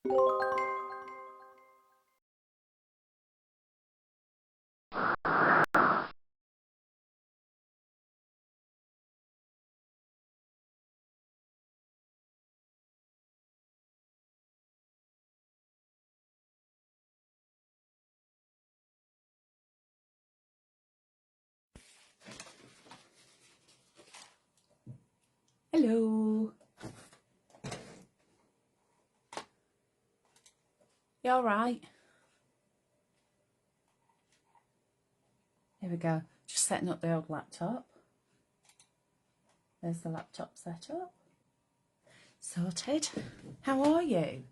Hello. You all right? Here we go. Just setting up the old laptop. There's the laptop set up. Sorted. How are you?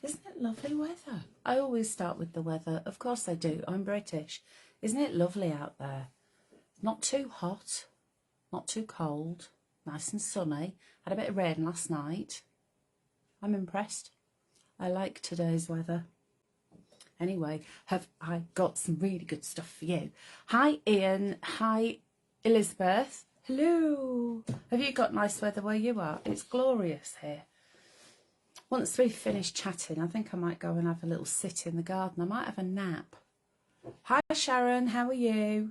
Isn't it lovely weather? I always start with the weather. Of course I do. I'm British. Isn't it lovely out there? Not too hot, not too cold, nice and sunny. Had a bit of rain last night. I'm impressed. I like today's weather. Anyway, have I got some really good stuff for you. Hi Ian, hi Elizabeth. Hello. Have you got nice weather where you are? It's glorious here. Once we've finished chatting, I think I might go and have a little sit in the garden. I might have a nap. Hi Sharon, how are you?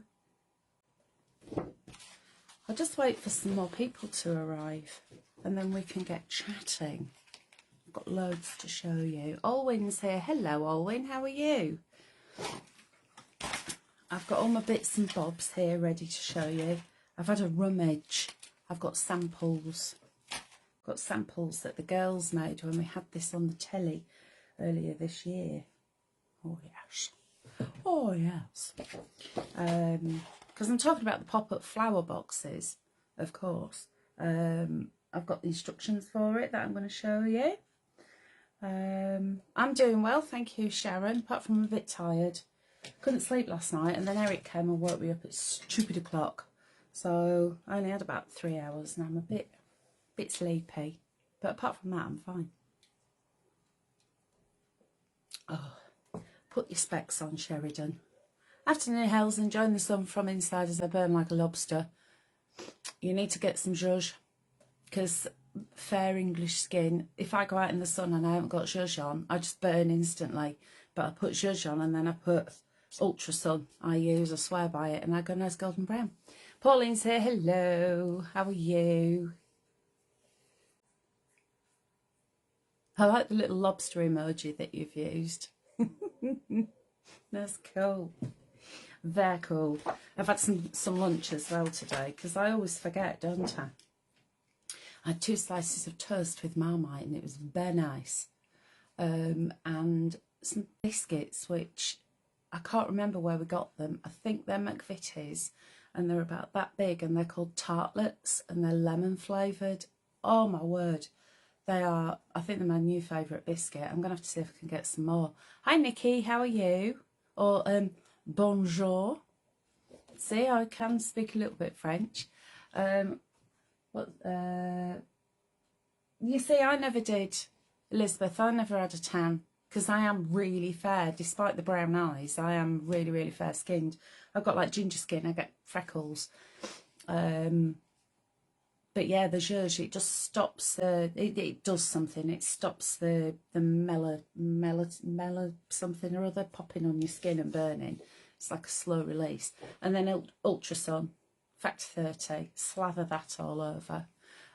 I'll just wait for some more people to arrive and then we can get chatting. I've got loads to show you. Olwyn's here. Hello Olwyn, how are you? I've got all my bits and bobs here ready to show you. I've had a rummage. I've got samples. Got samples that the girls made when we had this on the telly earlier this year. Oh yes. Oh yes. Because I'm talking about the pop-up flower boxes, of course. I've got the instructions for it that I'm going to show you. I'm doing well, thank you Sharon, apart from I'm a bit tired. Couldn't sleep last night and then Eric came and woke me up at stupid o'clock. So I only had about 3 hours and I'm a bit sleepy. But apart from that, I'm fine. Oh, put your specs on, Sheridan. Afternoon, Hels, enjoying the sun from inside as I burn like a lobster. You need to get some zhuzh, because fair English skin, if I go out in the sun and I haven't got zhuzh on, I just burn instantly. But I put zhuzh on and then I put Ultra Sun. I swear by it, and I go nice golden brown. Pauline's here. Hello. How are you? I like the little lobster emoji that you've used. That's cool. Very cool. I've had some lunch as well today because I always forget, don't I? I had 2 slices of toast with Marmite and it was very nice. And some biscuits, which I can't remember where we got them. I think they're McVitie's and they're about that big and they're called tartlets and they're lemon flavoured. Oh my word. They are, I think they're my new favourite biscuit. I'm going to have to see if I can get some more. Hi Nikki, how are you? Or bonjour. See, I can speak a little bit French. You see, I never did, Elizabeth, I never had a tan because I am really fair. Despite the brown eyes, I am really, really fair skinned. I've got like ginger skin, I get freckles. But yeah, the zhuzh, it just stops it does something. It stops the mela something or other popping on your skin and burning. It's like a slow release. And then Ultra Sun, Factor 30, slather that all over.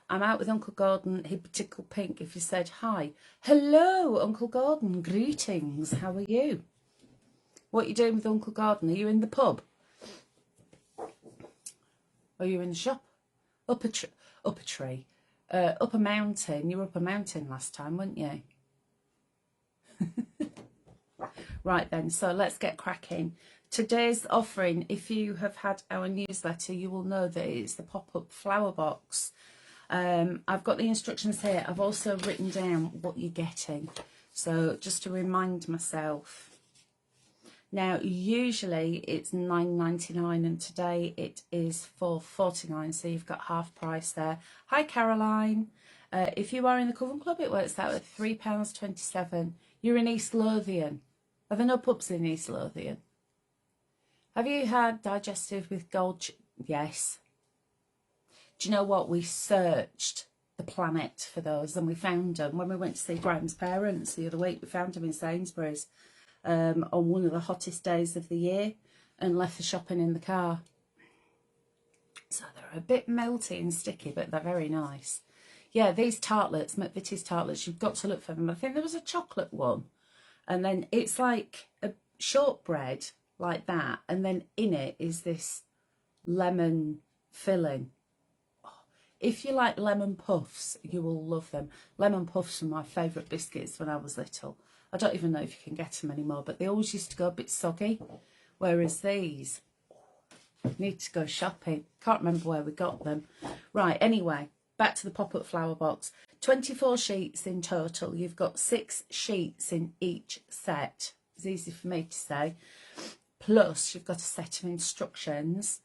I'm out with Uncle Gordon, he'd tickle pink if you said hi. Hello, Uncle Gordon, greetings, how are you? What are you doing with Uncle Gordon? Are you in the pub? Are you in the shop? Up a mountain. You were up a mountain last time, weren't you? Right then, so let's get cracking. Today's offering, if you have had our newsletter, you will know that it's the pop-up flower box. I've got the instructions here. I've also written down what you're getting. So just to remind myself. Now, usually it's $9.99 and today it is $4.49, so you've got half price there. Hi, Caroline. If you are in the Coven Club, it works out at £3.27. You're in East Lothian. Are there no pubs in East Lothian? Have you had digestive with gold? Yes. Do you know what? We searched the planet for those, and we found them when we went to see Graham's parents the other week. We found them in Sainsbury's on one of the hottest days of the year, and left the shopping in the car. So they're a bit melty and sticky, but they're very nice. Yeah, these tartlets, McVitie's tartlets, you've got to look for them. I think there was a chocolate one, and then it's like a shortbread like that, and then in it is this lemon filling. If you like lemon puffs, you will love them. Lemon puffs were my favourite biscuits when I was little. I don't even know if you can get them anymore, but they always used to go a bit soggy. Whereas these, need to go shopping. Can't remember where we got them. Right, anyway, back to the pop-up flower box. 24 sheets in total. You've got 6 sheets in each set. It's easy for me to say. Plus, you've got a set of instructions.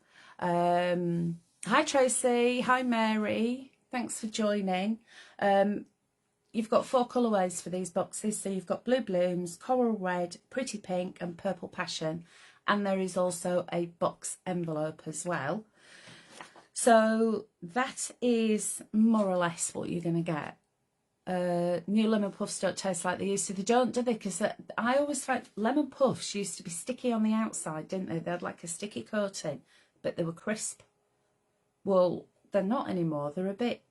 Hi Tracy, hi Mary, thanks for joining. You've got 4 colourways for these boxes, so you've got Blue Blooms, Coral Red, Pretty Pink and Purple Passion, and there is also a box envelope as well. So that is more or less what you're going to get. New lemon puffs don't taste like they used to. They don't, do they? Because I always found lemon puffs used to be sticky on the outside, didn't they? They had like a sticky coating, but they were crisp. Well, they're not anymore. They're a bit,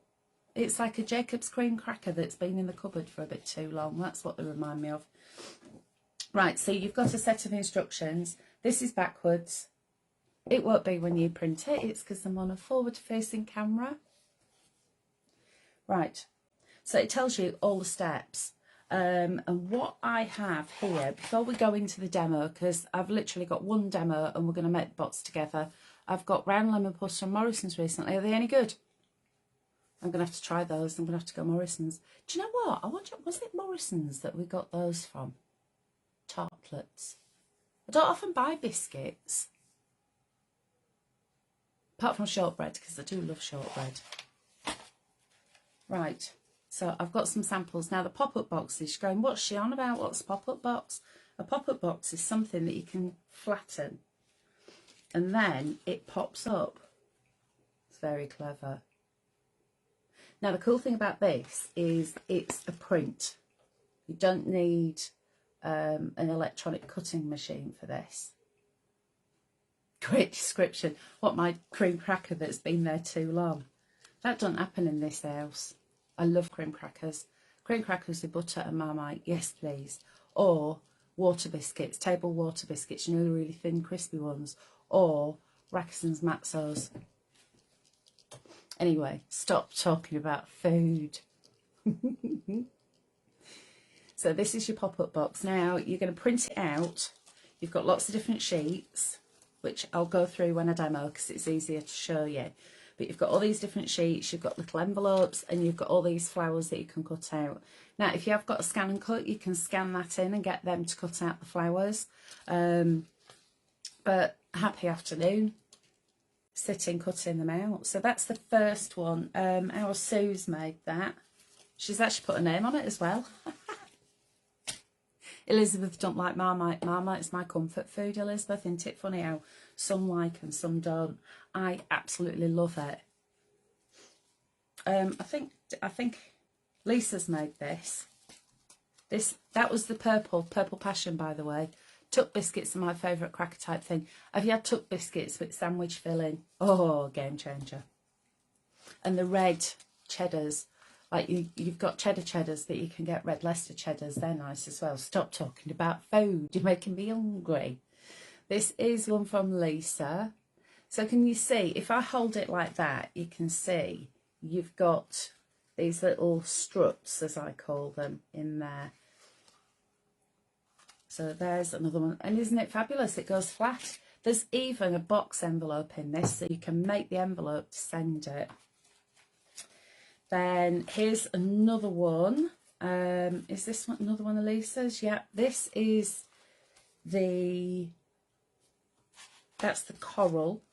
it's like a Jacob's cream cracker that's been in the cupboard for a bit too long. That's what they remind me of. Right, so you've got a set of instructions. This is backwards. It won't be when you print it. It's because I'm on a forward-facing camera. Right, so it tells you all the steps. And what I have here, before we go into the demo, because I've literally got one demo and we're going to make the box together. I've got round lemon puffs from Morrison's recently. Are they any good? I'm going to have to try those. I'm going to have to go Morrison's. Do you know what? I wonder, was it Morrison's that we got those from? Tartlets. I don't often buy biscuits. Apart from shortbread, because I do love shortbread. Right. So I've got some samples. Now the pop-up boxes, you're going, what's she on about? What's a pop-up box? A pop-up box is something that you can flatten. And then it pops up. It's very clever. Now the cool thing about this is it's a print. You don't need an electronic cutting machine for this. Great description. What, my cream cracker that's been there too long? That doesn't happen in this house. I love cream crackers. Cream crackers with butter and Marmite, yes please. Or water biscuits, table water biscuits, you know, the really thin crispy ones. Or Rackson's Matzos. Anyway, stop talking about food. So this is your pop-up box. Now you're going to print it out. You've got lots of different sheets, which I'll go through when I demo because it's easier to show you. But you've got all these different sheets, you've got little envelopes, and you've got all these flowers that you can cut out. Now, if you have got a scan and cut, you can scan that in and get them to cut out the flowers. But happy afternoon, sitting, cutting them out. So that's the first one. Our Sue's made that. She's actually put a name on it as well. Elizabeth don't like Marmite. Marmite's my comfort food, Elizabeth. Isn't it funny how some like and some don't? I absolutely love it. I think Lisa's made this. That was the purple passion, by the way. Tuck biscuits are my favourite cracker type thing. Have you had tuck biscuits with sandwich filling? Oh, game changer. And the red cheddars. Like you've got cheddars that you can get red Leicester cheddars. They're nice as well. Stop talking about food. You're making me hungry. This is one from Lisa. So can you see, if I hold it like that, you can see you've got these little struts, as I call them, in there. So there's another one. And isn't it fabulous? It goes flat. There's even a box envelope in this, so you can make the envelope to send it. Then here's another one. Is this one another one of Lisa's? Yeah, this is that's the coral.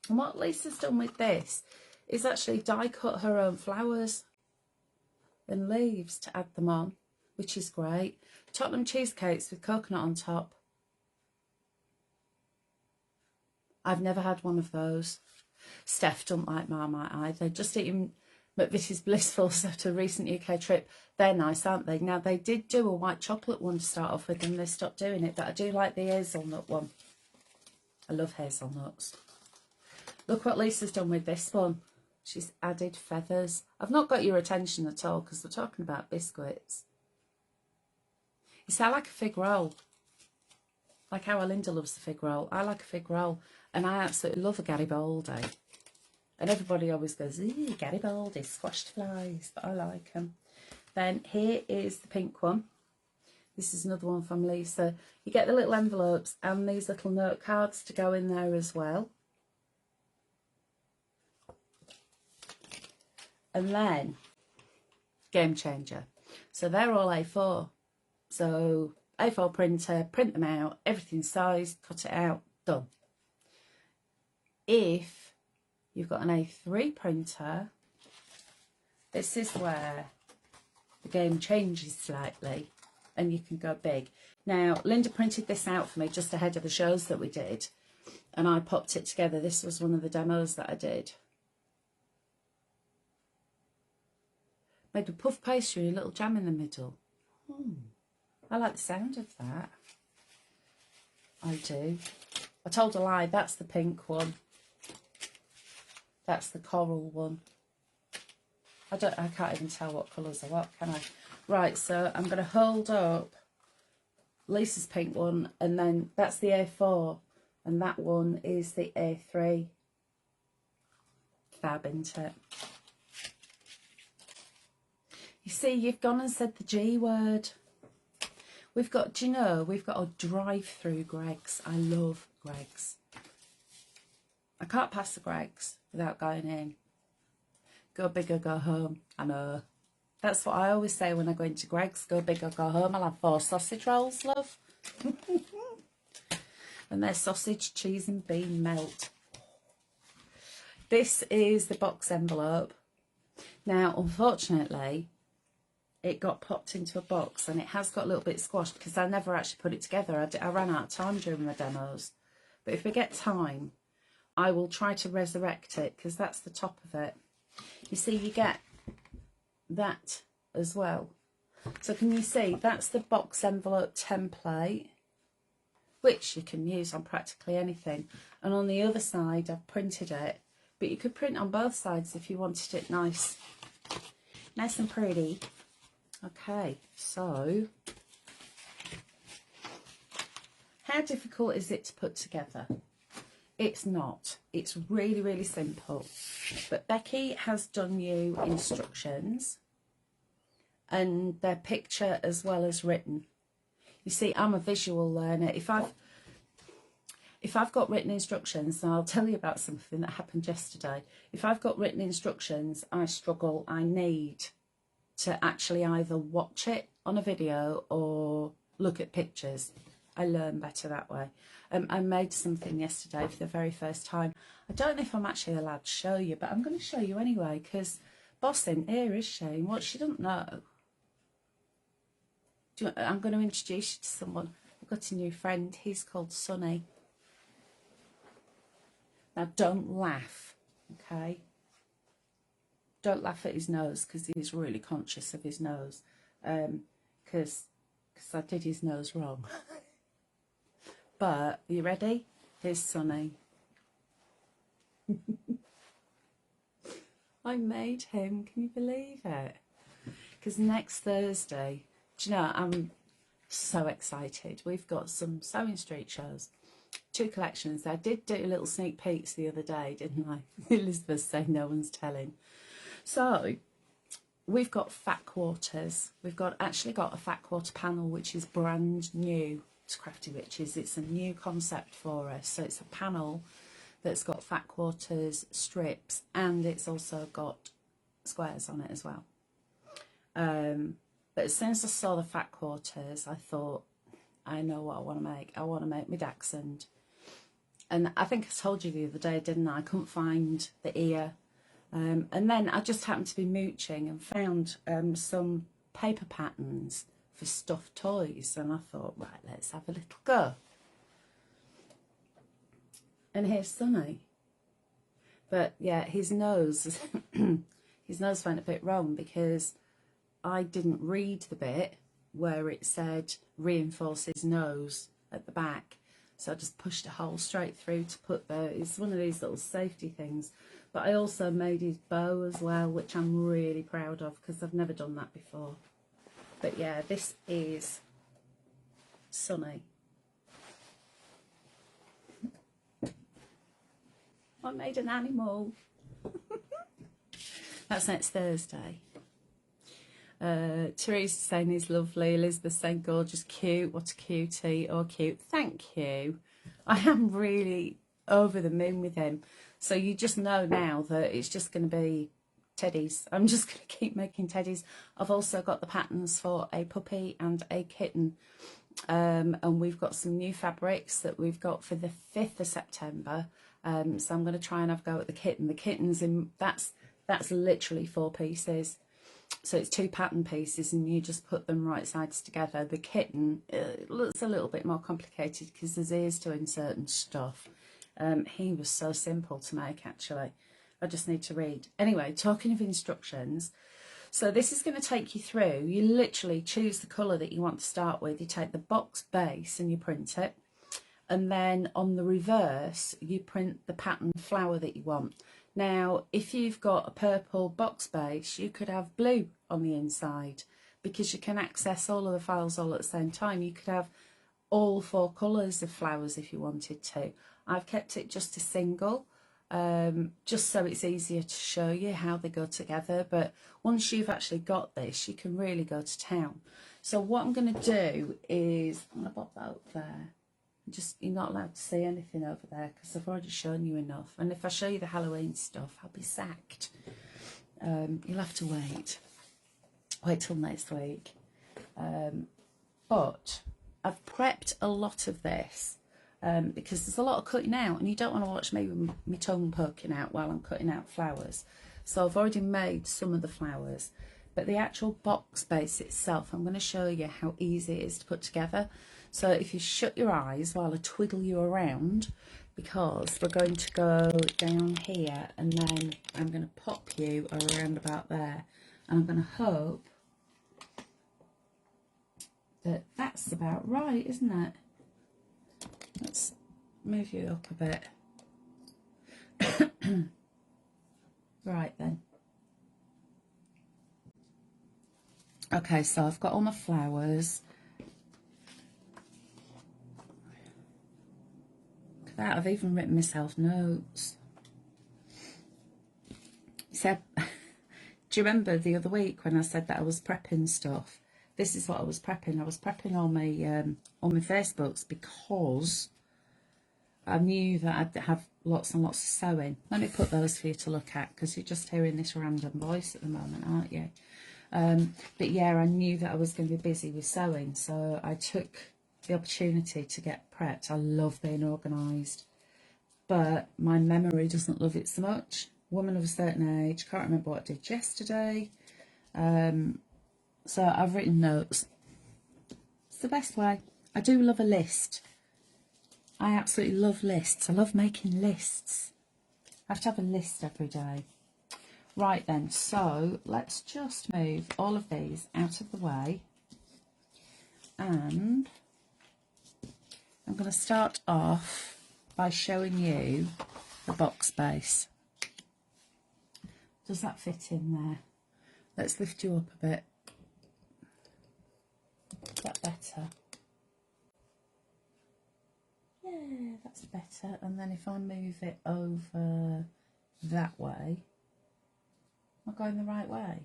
And what Lisa's done with this is actually die cut her own flowers and leaves to add them on, which is great. Tottenham cheesecakes with coconut on top. I've never had one of those. Steph don't like Marmite either. Just eating McVitie's Blissfuls after a recent UK trip. They're nice, aren't they? Now, they did do a white chocolate one to start off with, and they stopped doing it, but I do like the hazelnut one. I love hazelnuts. Look what Lisa's done with this one. She's added feathers. I've not got your attention at all because we're talking about biscuits. You see, I like a fig roll. Like how Linda loves the fig roll. I like a fig roll. And I absolutely love a Garibaldi. And everybody always goes, ooh, Garibaldi, squashed flies. But I like them. Then here is the pink one. This is another one from Lisa. You get the little envelopes and these little note cards to go in there as well. And then, game changer. So they're all A4. So A4 printer, print them out, everything's sized, cut it out, done. If you've got an A3 printer, this is where the game changes slightly and you can go big. Now, Linda printed this out for me just ahead of the shows that we did, and I popped it together. This was one of the demos that I did. Made with puff pastry, a little jam in the middle. I like the sound of that. I do. I told a lie, that's the pink one. That's the coral one. I can't even tell what colours are what, can I? Right, so I'm going to hold up Lisa's pink one, and then that's the A4, and that one is the A3. Fab, isn't it? You see, you've gone and said the G word. We've got, do you know, we've got a drive-through Greggs. I love Greggs. I can't pass the Greggs without going in. Go big or go home. I know. That's what I always say when I go into Greggs. Go big or go home. I'll have 4 sausage rolls, love. And they're sausage, cheese and bean melt. This is the box envelope. Now, unfortunately, it got popped into a box and it has got a little bit squashed because I never actually put it together. I ran out of time during my demos. But if we get time, I will try to resurrect it because that's the top of it. You see, you get that as well. So can you see, that's the box envelope template, which you can use on practically anything. And on the other side, I've printed it. But you could print on both sides if you wanted it nice and pretty. Okay, so how difficult is it to put together? It's not. It's really, really simple. But Becky has done you instructions, and they're picture as well as written. You see, I'm a visual learner. If I've got written instructions, and I'll tell you about something that happened yesterday. If I've got written instructions, I struggle. I need to actually either watch it on a video or look at pictures. I learn better that way. I made something yesterday for the very first time. I don't know if I'm actually allowed to show you, but I'm going to show you anyway, because Boss in here is showing what she doesn't know. I'm going to introduce you to someone. I've got a new friend. He's called Sonny. Now, don't laugh, okay? Don't laugh at his nose, because he's really conscious of his nose. Because I did his nose wrong. But, are you ready? Here's Sonny. I made him. Can you believe it? Because next Thursday, do you know, I'm so excited. We've got some Sewing Street shows. 2 collections. I did do little sneak peeks the other day, didn't I? Elizabeth saying no one's telling. So, we've got Fat Quarters. We've actually got a Fat Quarter panel, which is brand new to Crafty Witches. It's a new concept for us. So it's a panel that's got Fat Quarters strips, and it's also got squares on it as well. But as soon as I saw the Fat Quarters, I thought, I know what I want to make. I want to make my dachshund. And I think I told you the other day, didn't I? I couldn't find the ear. And then I just happened to be mooching and found some paper patterns for stuffed toys. And I thought, right, let's have a little go. And here's Sonny. But yeah, his nose, his nose went a bit wrong because I didn't read the bit where it said reinforce his nose at the back. So I just pushed a hole straight through to put it's one of these little safety things. But I also made his bow as well, which I'm really proud of because I've never done that before. But yeah, this is Sunny. I made an animal. That's next Thursday. Teresa saying he's lovely. Elizabeth saying gorgeous, cute. What a cutie. Oh, cute. Thank you. I am really over the moon with him. So you just know now that it's just going to be teddies. I'm just going to keep making teddies. I've also got the patterns for a puppy and a kitten. And we've got some new fabrics that we've got for the 5th of September. So I'm going to try and have a go at the kitten. The kitten's in, that's literally 4 pieces. So it's 2 pattern pieces and you just put them right sides together. The kitten, it looks a little bit more complicated because there's ears to insert and stuff. He was so simple to make, actually. I just need to read. Anyway, talking of instructions, so this is going to take you through. You literally choose the colour that you want to start with. You take the box base and you print it. And then on the reverse, you print the pattern flower that you want. Now, if you've got a purple box base, you could have blue on the inside because you can access all of the files all at the same time. You could have all 4 colours of flowers if you wanted to. I've kept it just a single, just so it's easier to show you how they go together. But once you've actually got this, you can really go to town. So what I'm going to do is, I'm going to pop that up there. You're not allowed to see anything over there because I've already shown you enough. And if I show you the Halloween stuff, I'll be sacked. You'll have to wait till next week. But I've prepped a lot of this because there's a lot of cutting out and you don't want to watch me with my tongue poking out while I'm cutting out flowers. So I've already made some of the flowers, but the actual box base itself, I'm going to show you how easy it is to put together. So if you shut your eyes while I twiddle you around, because we're going to go down here and then I'm going to pop you around about there. And I'm going to hope that that's about right, isn't it? Let's move you up a bit. Right then. Okay, so I've got all my flowers. Look at that, I've even written myself notes. So, do you remember the other week when I said that I was prepping stuff? This is what I was prepping. I was prepping all my Facebooks because I knew that I'd have lots and lots of sewing. Let me put those for you to look at because you're just hearing this random voice at the moment, aren't you? But yeah, I knew that I was going to be busy with sewing, so I took the opportunity to get prepped. I love being organised, but my memory doesn't love it so much. Woman of a certain age, can't remember what I did yesterday. So I've written notes. It's the best way. I do love a list. I absolutely love lists. I love making lists. I have to have a list every day. Right then, so let's just move all of these out of the way. And I'm going to start off by showing you the box base. Does that fit in there? Let's lift you up a bit. Is that better? Yeah, that's better. And then if I move it over that way, am I going the right way?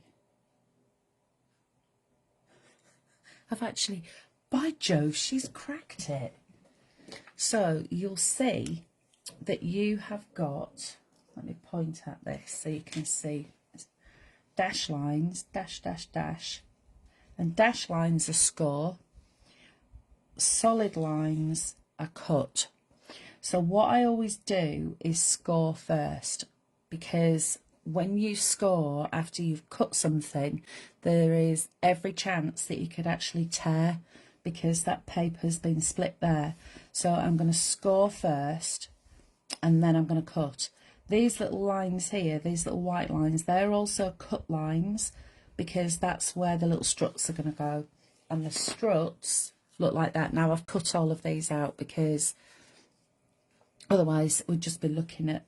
I've actually, by Jove, she's cracked it. So you'll see that you have got, let me point at this so you can see, dash lines, dash, dash, dash. And dash lines are score, solid lines are cut. So what I always do is score first, because when you score after you've cut something, there is every chance that you could actually tear because that paper's been split there. So I'm going to score first and then I'm going to cut. these little lines here, these little white lines, they're also cut lines because that's where the little struts are going to go. And the struts look like that. Now I've cut all of these out because otherwise we'd just be looking at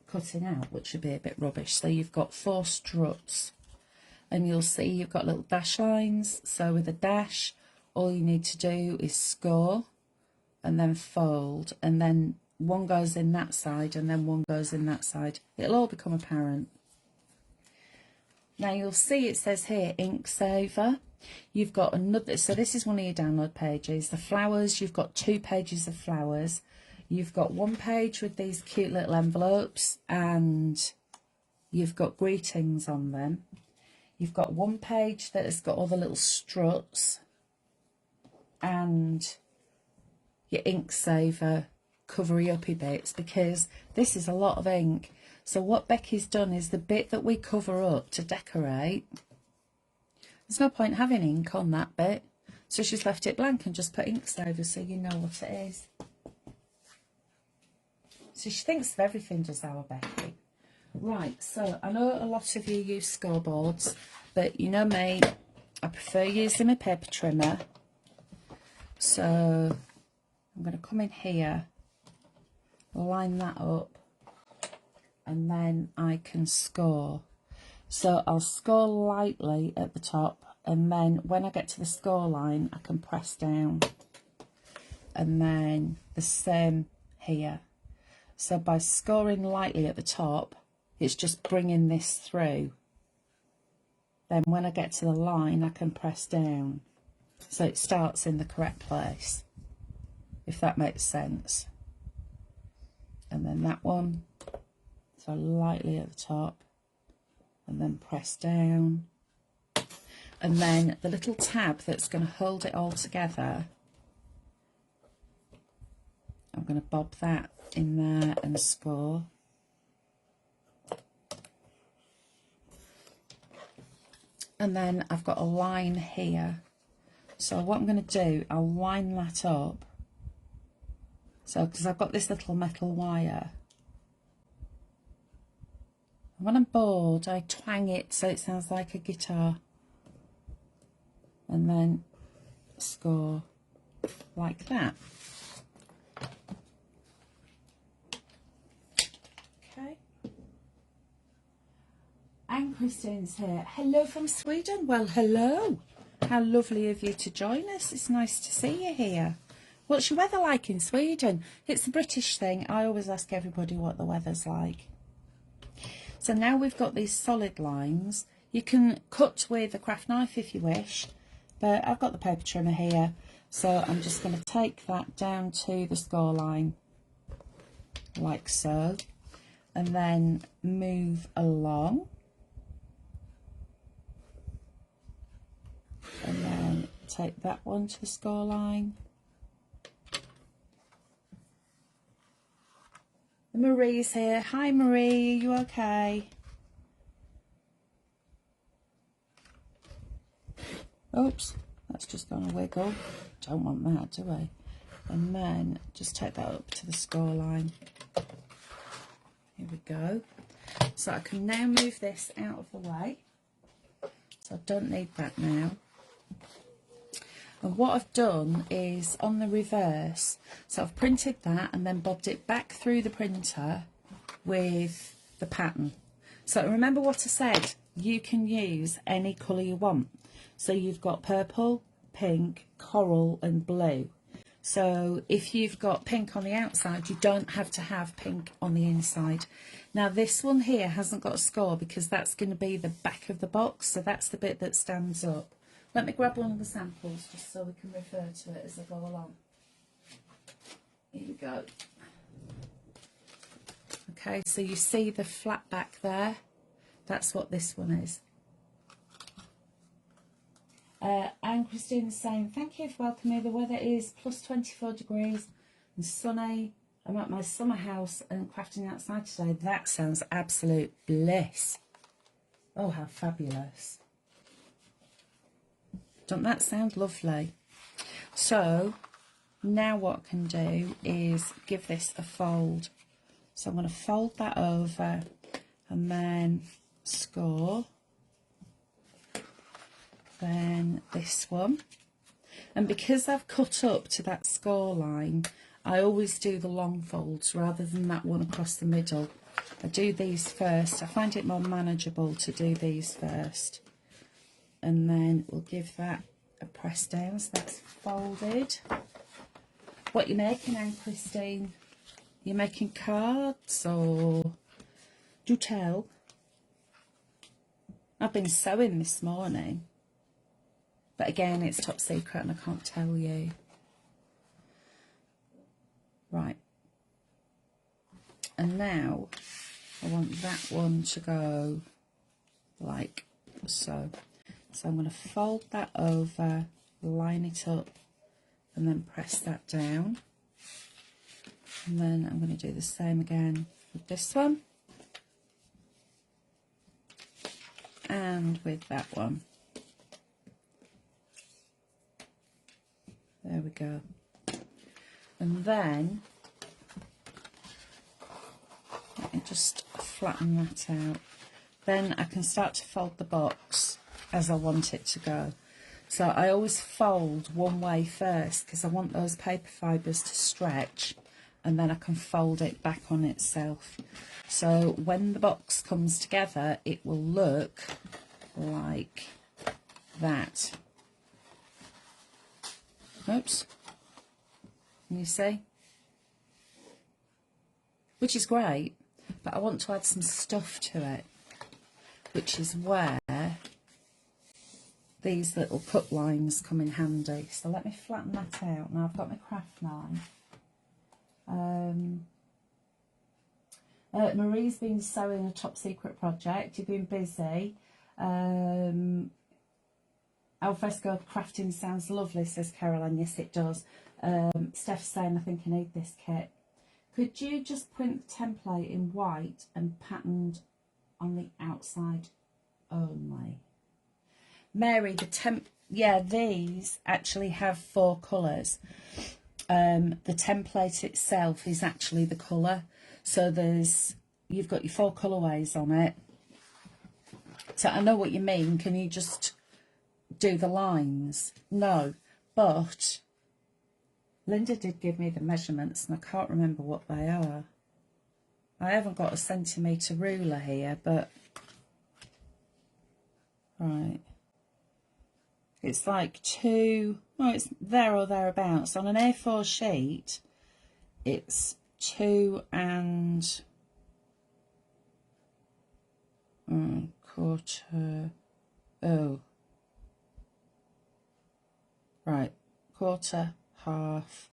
cutting out, which would be a bit rubbish. So you've got 4 struts, and you'll see you've got little dash lines. So with a dash, all you need to do is score and then fold, and then one goes in that side and then one goes in that side. It'll all become apparent. Now you'll see it says here ink saver. You've got another, so this is one of your download pages. The flowers, you've got 2 pages of flowers. You've got 1 page with these cute little envelopes and you've got greetings on them. You've got 1 page that has got all the little struts and your ink saver covery uppy bits, because this is a lot of ink. So what Becky's done is the bit that we cover up to decorate, there's no point having ink on that bit, so she's left it blank and just put ink saver so you know what it is. So she thinks of everything, does our Becky. Right, so I know a lot of you use scoreboards, but you know me, I prefer using my paper trimmer. So I'm going to come in here, line that up, and then I can score. So I'll score lightly at the top, and then when I get to the score line I can press down, and then the same here. So by scoring lightly at the top, it's just bringing this through. Then when I get to the line I can press down, so it starts in the correct place, if that makes sense. And then that one, so lightly at the top, and then press down. And then the little tab that's going to hold it all together, I'm going to bob that in there and score. And then I've got a line here. So what I'm going to do, I'll line that up. So, because I've got this little metal wire. When I'm bored, I twang it so it sounds like a guitar. And then score like that. Okay. And Christine's here. Hello from Sweden. Well, hello. How lovely of you to join us. It's nice to see you here. What's your weather like in Sweden? It's a British thing. I always ask everybody what the weather's like. So now we've got these solid lines. You can cut with a craft knife if you wish, but I've got the paper trimmer here. So I'm just going to take that down to the score line, like so, and then move along. And then take that one to the score line. Marie's here. Hi Marie, are you okay? Oops, that's just gone a wiggle. Don't want that, do I? And then just take that up to the score line. Here we go. So I can now move this out of the way. So I don't need that now. And what I've done is on the reverse, so I've printed that and then bobbed it back through the printer with the pattern. So remember what I said, you can use any colour you want. So you've got purple, pink, coral and blue. So if you've got pink on the outside, you don't have to have pink on the inside. Now this one here hasn't got a score because that's going to be the back of the box, so that's the bit that stands up. Let me grab one of the samples just so we can refer to it as I go along. Here we go. Okay, so you see the flat back there? That's what this one is. And Christine's saying, thank you for welcoming me. The weather is plus 24 degrees and sunny. I'm at my summer house and crafting outside today. That sounds absolute bliss. Oh, how fabulous. Doesn't that sound lovely? So now what I can do is give this a fold. So I'm going to fold that over and then score. Then this one. And because I've cut up to that score line, I always do the long folds rather than that one across the middle. I do these first. I find it more manageable to do these first. And then we'll give that a press down so that's folded. What you making now, Christine? You making cards or do tell? I've been sewing this morning, but again it's top secret and I can't tell you. Right, and now I want that one to go like so. So I'm going to fold that over, line it up, and then press that down. And then I'm going to do the same again with this one. And with that one. There we go. And then, let me just flatten that out. Then I can start to fold the box as I want it to go. So I always fold one way first because I want those paper fibres to stretch, and then I can fold it back on itself. So when the box comes together, it will look like that. Oops. Can you see? Which is great, but I want to add some stuff to it, which is where these little cut lines come in handy. So let me flatten that out. Now I've got my craft knife. Marie's been sewing a top secret project. You've been busy. Alfresco crafting sounds lovely, says Caroline. Yes, it does. Steph's saying, I think I need this kit. Could you just print the template in white and patterned on the outside only? Mary, yeah, these actually have 4 colours. The template itself is actually the colour. So you've got your 4 colourways on it. So I know what you mean. Can you just do the lines? No, but Linda did give me the measurements and I can't remember what they are. I haven't got a centimetre ruler here, but right. It's like 2, well, it's there or thereabouts. On an A4 sheet, it's 2 and quarter, oh, right, quarter, half,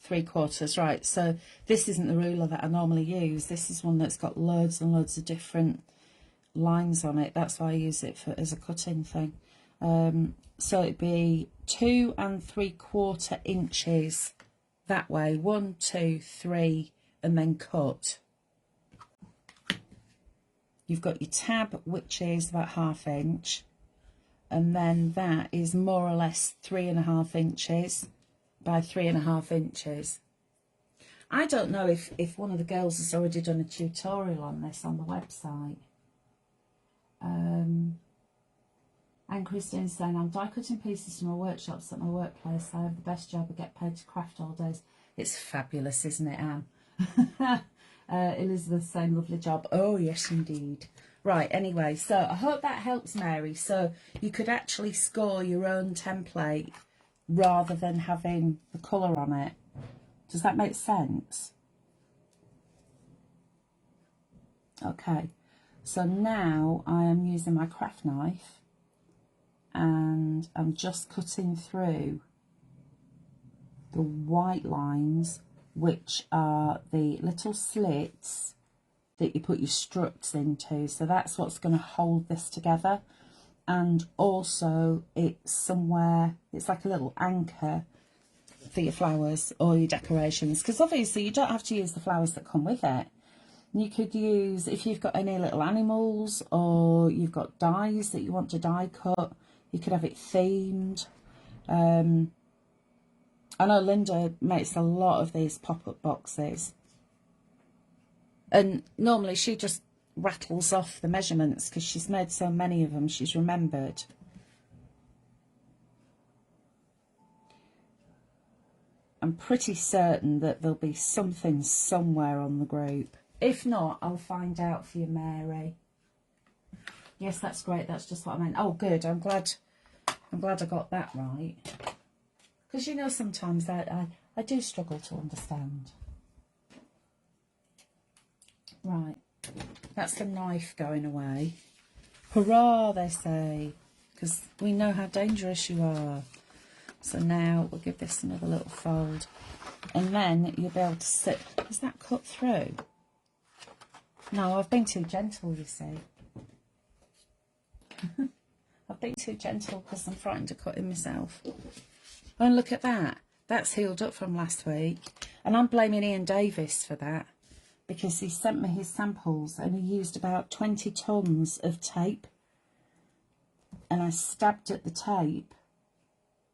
3/4, right. So this isn't the ruler that I normally use. This is one that's got loads and loads of different lines on it. That's why I use it as a cutting thing. So it'd be 2 3/4 inches that way. 1, 2, 3, and then cut. You've got your tab, which is about 1/2 inch, and then that is more or less 3.5 inches by 3.5 inches. I don't know if one of the girls has already done a tutorial on this on the website. And Christine's saying, I'm die cutting pieces from my workshops at my workplace. I have the best job. I get paid to craft all days. It's fabulous, isn't it, Anne? Elizabeth's saying, lovely job. Oh, yes, indeed. Right, anyway, so I hope that helps, Mary. So you could actually score your own template rather than having the colour on it. Does that make sense? Okay, so now I am using my craft knife and I'm just cutting through the white lines, which are the little slits that you put your struts into. So that's what's going to hold this together. And also it's somewhere, it's like a little anchor for your flowers or your decorations, because obviously you don't have to use the flowers that come with it. You could use, if you've got any little animals or you've got dies that you want to die cut, you could have it themed. I know Linda makes a lot of these pop-up boxes. And normally she just rattles off the measurements because she's made so many of them, she's remembered. I'm pretty certain that there'll be something somewhere on the group. If not, I'll find out for you, Mary. Yes, that's great. That's just what I meant. Oh, good. I'm glad I got that right. Because, you know, sometimes I do struggle to understand. Right. That's the knife going away. Hurrah, they say. Because we know how dangerous you are. So now we'll give this another little fold. And then you'll be able to sit. Is that cut through? No, I've been too gentle, you see. I've been too gentle because I'm frightened to cut in myself. Oh, and look at that. That's healed up from last week. And I'm blaming Ian Davis for that. Because he sent me his samples and he used about 20 tons of tape. And I stabbed at the tape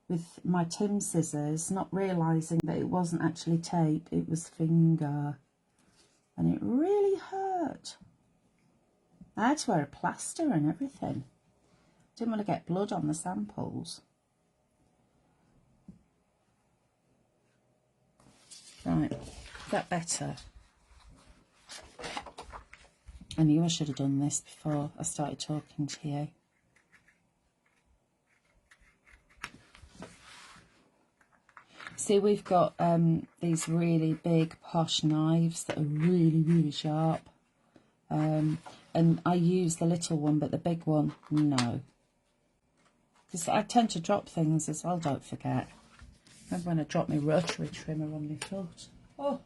with my Tim scissors, not realising that it wasn't actually tape, it was finger. And it really hurt. I had to wear a plaster and everything. Didn't want to get blood on the samples. Right, is that better? I knew I should have done this before I started talking to you. See, we've got these really big posh knives that are really, really sharp. And I use the little one, but the big one, no. Because I tend to drop things as well, don't forget. Remember when I dropped my rotary trimmer on my foot? Oh!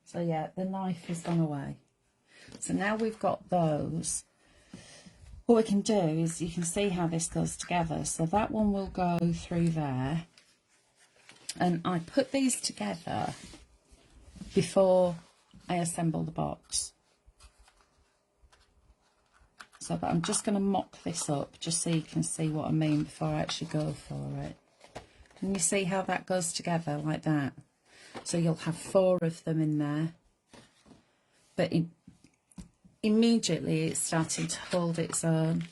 So yeah, the knife has gone away. So now we've got those. What we can do is you can see how this goes together. So that one will go through there. And I put these together before I assemble the box. So but I'm just going to mock this up just so you can see what I mean before I actually go for it. Can you see how that goes together like that? So you'll have 4 of them in there. But immediately it's starting to hold its own.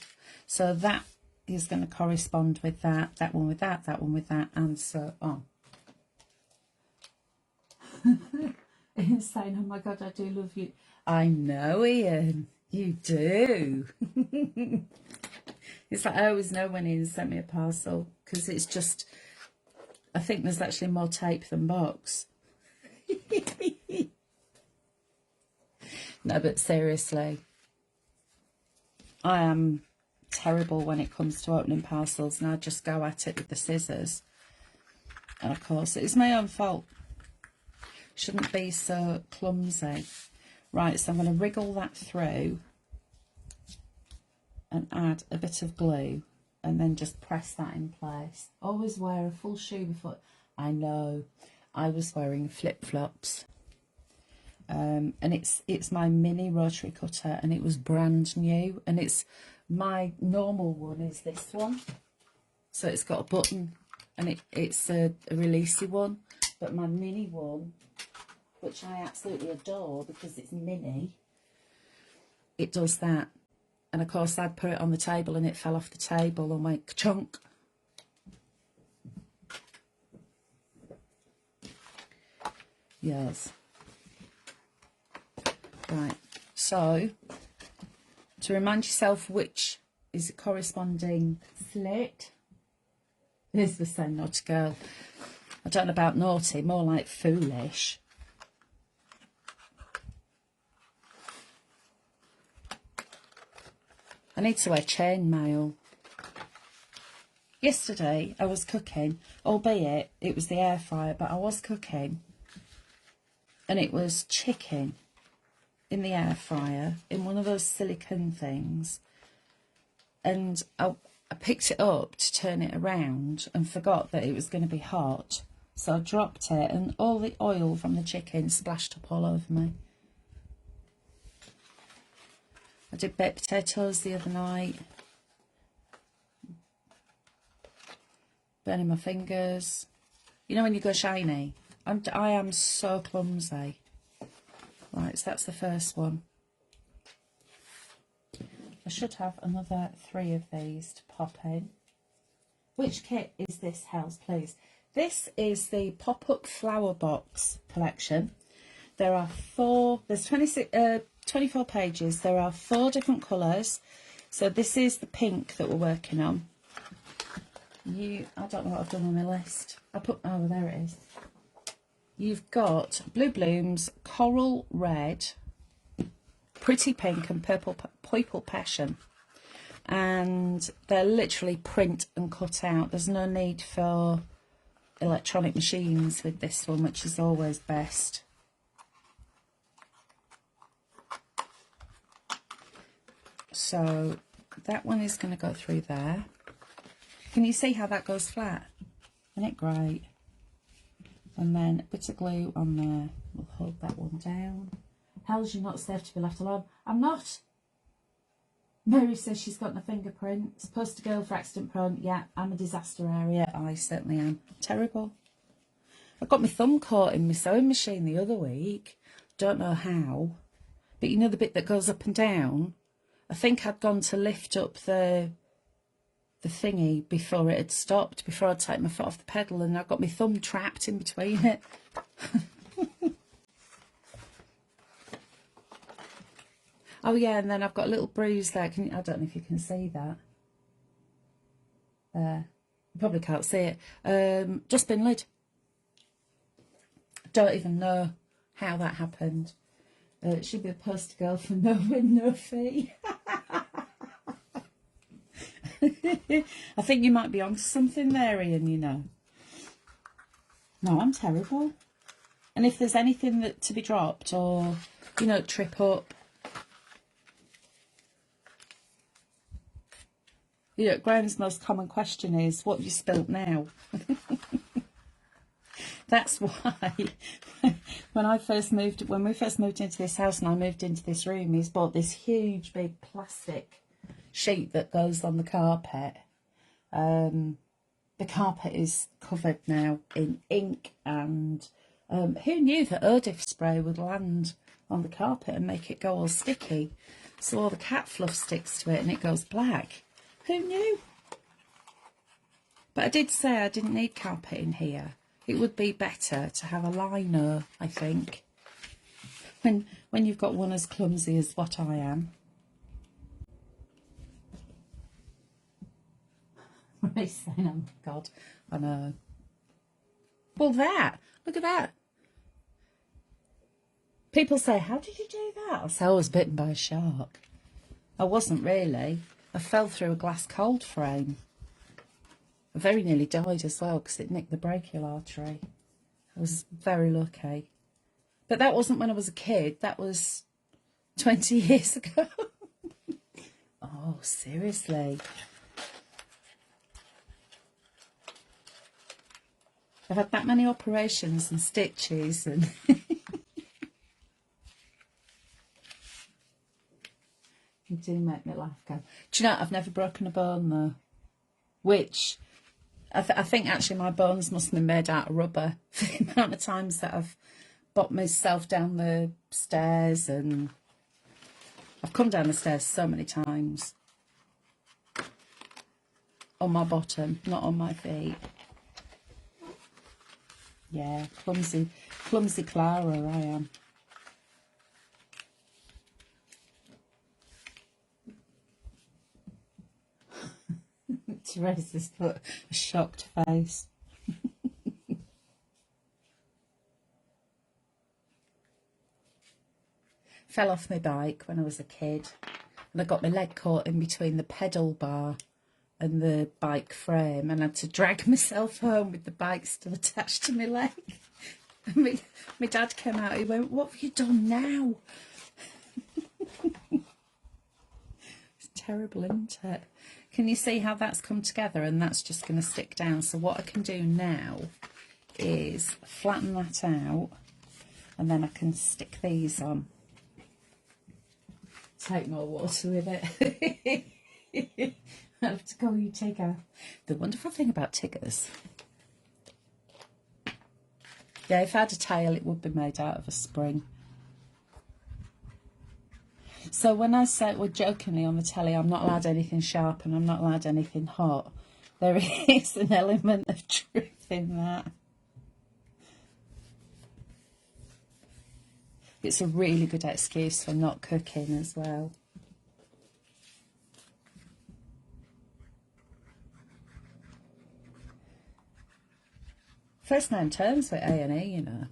So that is going to correspond with that, that one with that, that one with that, and so on. Ian's saying, oh my God, I do love you. I know, Ian, you do. It's like I always know when Ian sent me a parcel because it's just, I think there's actually more tape than box. No, but seriously, I am terrible when it comes to opening parcels, and I just go at it with the scissors. And of course, it's my own fault. Shouldn't be so clumsy. Right, so I'm going to wriggle that through and add a bit of glue and then just press that in place. Always wear a full shoe before. I know, I was wearing flip-flops. And it's my mini rotary cutter, and it was brand new, and it's my normal one is this one, so it's got a button, and it's a releasey one, but my mini one, which I absolutely adore because it's mini, it does that. And of course I'd put it on the table and it fell off the table and went ka-chunk. Yes. Right, so to remind yourself which is a corresponding slit, Elizabeth saying naughty girl. I don't know about naughty, more like foolish. I need to wear chainmail. Yesterday I was cooking, albeit it was the air fryer, but I was cooking, and it was chicken in the air fryer in one of those silicone things, and I picked it up to turn it around and forgot that it was going to be hot, so I dropped it and all the oil from the chicken splashed up all over me. I did baked potatoes the other night, burning my fingers. You know when you go shiny? I am so clumsy. Right, so that's the first one. I should have another 3 of these to pop in. Which kit is this, Hels, please? This is the pop-up flower box collection. There are there's 24 pages. There are 4 different colours. So this is the pink that we're working on. I don't know what I've done on my list. Oh, there it is. You've got blue blooms, coral red, pretty pink and purple passion. And they're literally print and cut out. There's no need for electronic machines with this one, which is always best. So that one is going to go through there. Can you see how that goes flat? Isn't it great? And then a bit of glue on there. We'll hold that one down. Hels, you're not safe to be left alone. I'm not. Mary says she's got no fingerprints. Poster girl for accident prone. Yeah, I'm a disaster area. I certainly am. Terrible. I got my thumb caught in my sewing machine the other week. Don't know how. But you know the bit that goes up and down? I think I'd gone to lift up the thingy before it had stopped, before I'd taken my foot off the pedal, and I got my thumb trapped in between it. Oh yeah, and then I've got a little bruise there. I don't know if you can see that. You probably can't see it. Dustbin lid. Don't even know how that happened. It should be a poster girl for no win, no fee. I think you might be onto something there, Ian, you know. No, I'm terrible. And if there's anything that to be dropped or, you know, trip up. You know, Graham's most common question is, what have you spilt now? That's why when we first moved into this house and I moved into this room, he's bought this huge big plastic sheet that goes on the carpet. The carpet is covered now in ink, and who knew that Odif spray would land on the carpet and make it go all sticky? So all the cat fluff sticks to it and it goes black. Who knew? But I did say I didn't need carpet in here. It would be better to have a liner, I think, when you've got one as clumsy as what I am. Right, saying, oh my God, I know. Well, look at that. People say, how did you do that? I say, I was bitten by a shark. I wasn't really. I fell through a glass cold frame. I very nearly died as well because it nicked the brachial artery. I was very lucky. But that wasn't when I was a kid. That was 20 years ago. Oh, seriously. I've had that many operations and stitches and... You do make me laugh, Gav. Do you know, I've never broken a bone though. Which... I think actually my bones must have been made out of rubber for the amount of times that I've bopped myself down the stairs, and I've come down the stairs so many times. On my bottom, not on my feet. Yeah, clumsy Clara I am. Teresa's put a shocked face. Fell off my bike when I was a kid, and I got my leg caught in between the pedal bar and the bike frame, and I had to drag myself home with the bike still attached to my leg. And my dad came out, he went, "What have you done now?" It's terrible, isn't it? Can you see how that's come together? And that's just going to stick down. So what I can do now is flatten that out, and then I can stick these on. Take more water with it. I have to call you Tigger. The wonderful thing about Tiggers Yeah, if I had a tail, it would be made out of a spring. So when I say, well, jokingly on the telly, I'm not allowed anything sharp and I'm not allowed anything hot, there is an element of truth in that. It's a really good excuse for not cooking as well. First name terms with A&E, you know.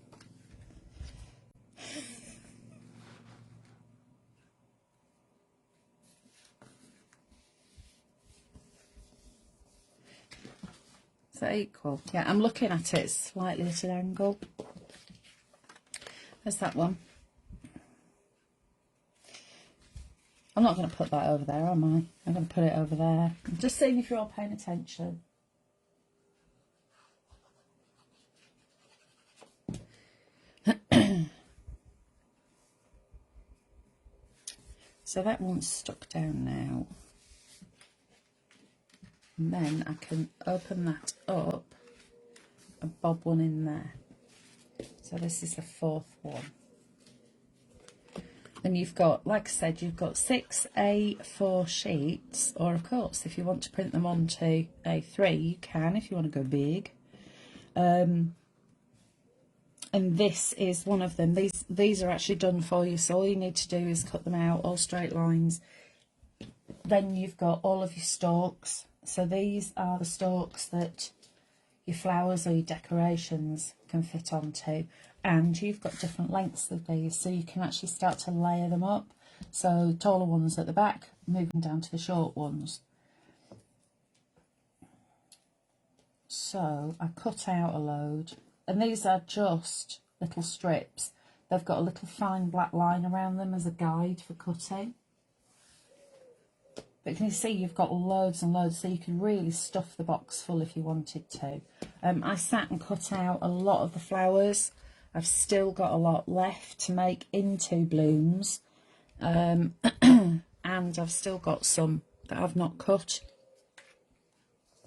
Is that equal? Yeah, I'm looking at it slightly at an angle. There's that one. I'm not going to put that over there, am I? I'm going to put it over there. I'm just seeing if you're all paying attention. So that one's stuck down now. And then I can open that up and bob one in there. So this is the fourth one. And you've got, like I said, you've got 6 A4 sheets, or of course, if you want to print them onto A3, you can, if you want to go big. And this is one of them. These are actually done for you, so all you need to do is cut them out, all straight lines. Then you've got all of your stalks. So these are the stalks that your flowers or your decorations can fit onto. And you've got different lengths of these, so you can actually start to layer them up. So taller ones at the back, moving down to the short ones. So I cut out a load, and these are just little strips. They've got a little fine black line around them as a guide for cutting. But can you see you've got loads and loads, so you can really stuff the box full if you wanted to. I sat and cut out a lot of the flowers. I've still got a lot left to make into blooms. And I've still got some that I've not cut.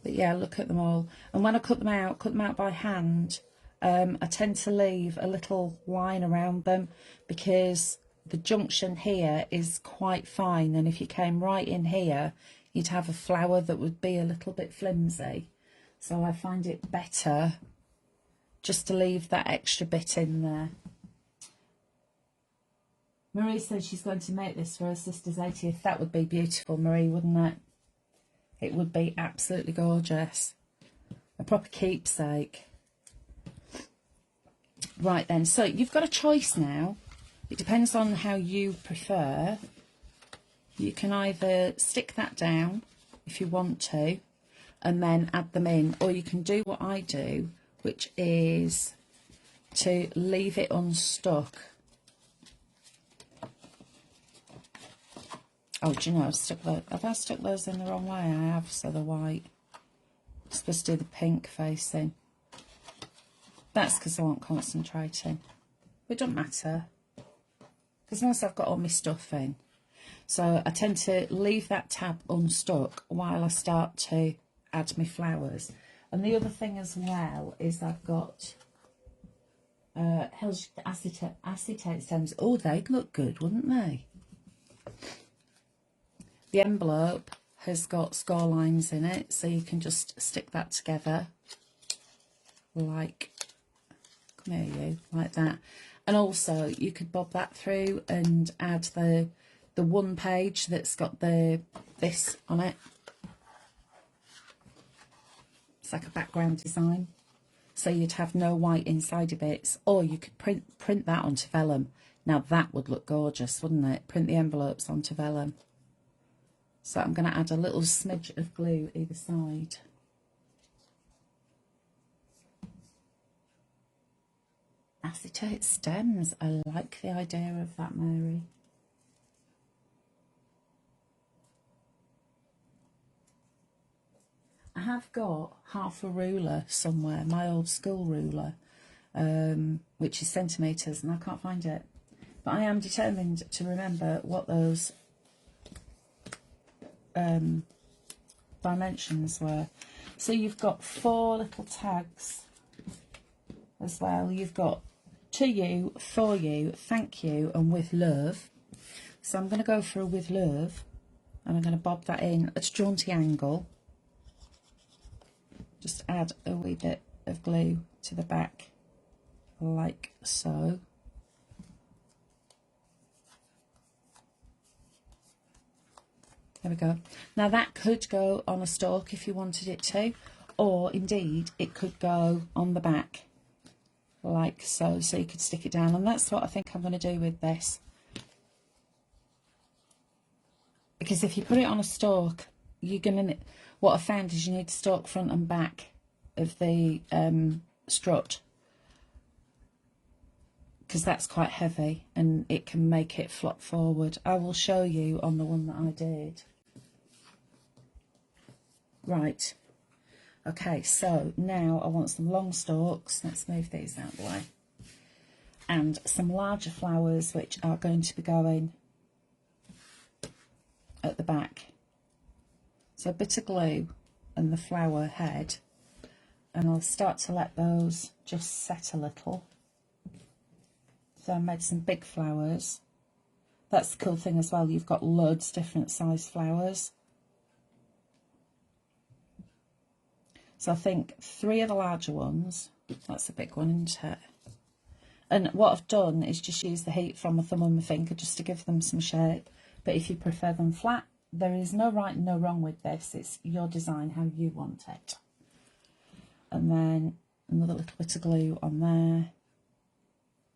But yeah, look at them all. And when I cut them out by hand, I tend to leave a little line around them because the junction here is quite fine, and if you came right in here, you'd have a flower that would be a little bit flimsy. So I find it better just to leave that extra bit in there. Marie says she's going to make this for her sister's 80th. That would be beautiful, Marie, wouldn't it? It would be absolutely gorgeous. A proper keepsake. Right then, so you've got a choice now. It depends on how you prefer. You can either stick that down if you want to and then add them in, or you can do what I do, which is to leave it unstuck. Oh, do you know, have I stuck those in the wrong way? I have, so they're white. I'm supposed to do the pink facing. That's because I wasn't concentrating. It doesn't matter, because once I've got all my stuff in. So I tend to leave that tab unstuck while I start to add my flowers. And the other thing as well is I've got Hels acetate stems. Oh, they'd look good, wouldn't they? The envelope has got score lines in it, so you can just stick that together like, come here you, like that. And also you could bob that through and add the one page that's got this on it. It's like a background design, so you'd have no white insider bits, or you could print that onto vellum. Now that would look gorgeous, wouldn't it? Print the envelopes onto vellum. So I'm going to add a little smidge of glue either side. Acetate stems, I like the idea of that, Mary. I have got half a ruler somewhere, my old school ruler, which is centimetres, and I can't find it. But I am determined to remember what those dimensions were. So you've got 4 little tags as well. You've got to you, for you, thank you, and with love. So I'm going to go for a with love, and I'm going to bob that in at a jaunty angle. Just add a wee bit of glue to the back, like so. There we go. Now that could go on a stalk if you wanted it to, or indeed it could go on the back like so, so you could stick it down, and that's what I think I'm going to do with this. Because if you put it on a stalk, you're going to, what I found is you need stalk front and back of the strut, because that's quite heavy and it can make it flop forward. I will show you on the one that I did. Right, okay, so now I want some long stalks. Let's move these out of the way. And some larger flowers, which are going to be going at the back. So a bit of glue and the flower head, and I'll start to let those just set a little. So I made some big flowers. That's the cool thing as well, you've got loads different size flowers. So I think 3 of the larger ones, that's a big one, isn't it? And what I've done is just use the heat from my thumb and my finger just to give them some shape. But if you prefer them flat, there is no right and no wrong with this. It's your design, how you want it. And then another little bit of glue on there.